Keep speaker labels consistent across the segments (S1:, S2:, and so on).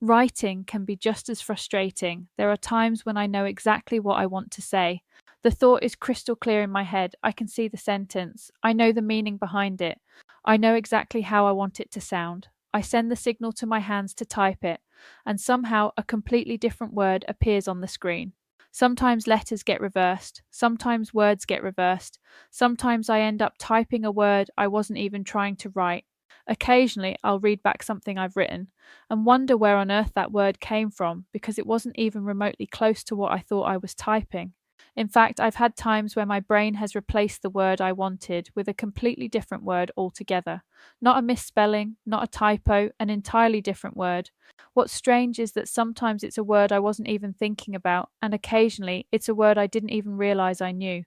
S1: Writing can be just as frustrating. There are times when I know exactly what I want to say. The thought is crystal clear in my head. I can see the sentence. I know the meaning behind it. I know exactly how I want it to sound. I send the signal to my hands to type it, and somehow a completely different word appears on the screen. Sometimes letters get reversed, sometimes words get reversed, sometimes I end up typing a word I wasn't even trying to write. Occasionally, I'll read back something I've written and wonder where on earth that word came from because it wasn't even remotely close to what I thought I was typing. In fact, I've had times where my brain has replaced the word I wanted with a completely different word altogether. Not a misspelling, not a typo, an entirely different word. What's strange is that sometimes it's a word I wasn't even thinking about, and occasionally it's a word I didn't even realize I knew.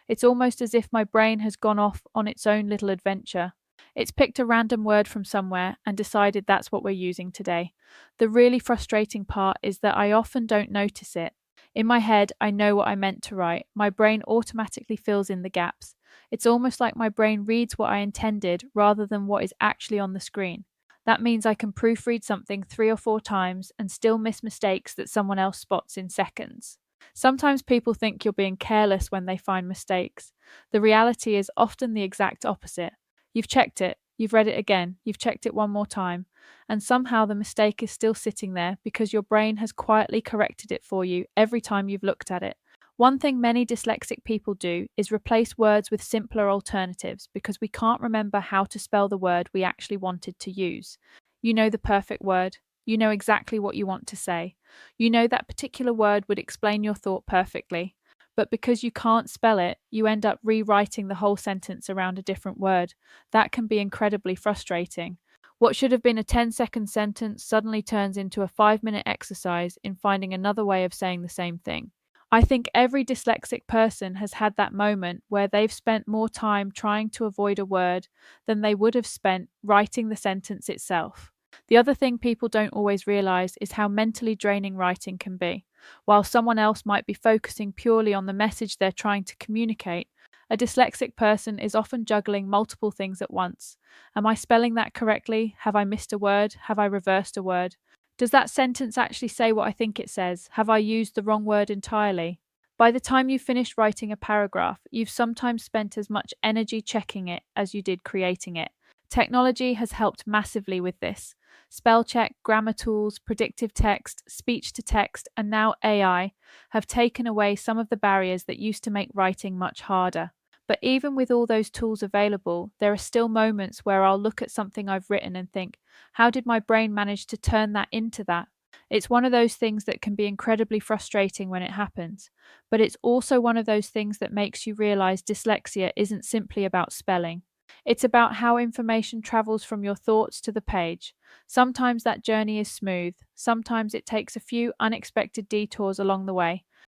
S1: It's almost as if my brain has gone off on its own little adventure. It's picked a random word from somewhere and decided that's what we're using today. The really frustrating part is that I often don't notice it. In my head, I know what I meant to write. My brain automatically fills in the gaps. It's almost like my brain reads what I intended rather than what is actually on the screen. That means I can proofread something 3 or 4 times and still miss mistakes that someone else spots in seconds. Sometimes people think you're being careless when they find mistakes. The reality is often the exact opposite. You've checked it, you've read it again, you've checked it one more time, and somehow the mistake is still sitting there because your brain has quietly corrected it for you every time you've looked at it. One thing many dyslexic people do is replace words with simpler alternatives because we can't remember how to spell the word we actually wanted to use. You know the perfect word. You know exactly what you want to say. You know that particular word would explain your thought perfectly. But because you can't spell it, you end up rewriting the whole sentence around a different word. That can be incredibly frustrating. What should have been a 10-second sentence suddenly turns into a 5-minute exercise in finding another way of saying the same thing. I think every dyslexic person has had that moment where they've spent more time trying to avoid a word than they would have spent writing the sentence itself. The other thing people don't always realize is how mentally draining writing can be. While someone else might be focusing purely on the message they're trying to communicate, a dyslexic person is often juggling multiple things at once. Am I spelling that correctly? Have I missed a word? Have I reversed a word? Does that sentence actually say what I think it says? Have I used the wrong word entirely? By the time you've finished writing a paragraph, you've sometimes spent as much energy checking it as you did creating it. Technology has helped massively with this. Spell check, grammar tools, predictive text, speech to text, and now AI have taken away some of the barriers that used to make writing much harder. But even with all those tools available, there are still moments where I'll look at something I've written and think, how did my brain manage to turn that into that? It's one of those things that can be incredibly frustrating when it happens, but it's also one of those things that makes you realize dyslexia isn't simply about spelling. It's about how information travels from your thoughts to the page. Sometimes that journey is smooth, sometimes it takes a few unexpected detours along the way,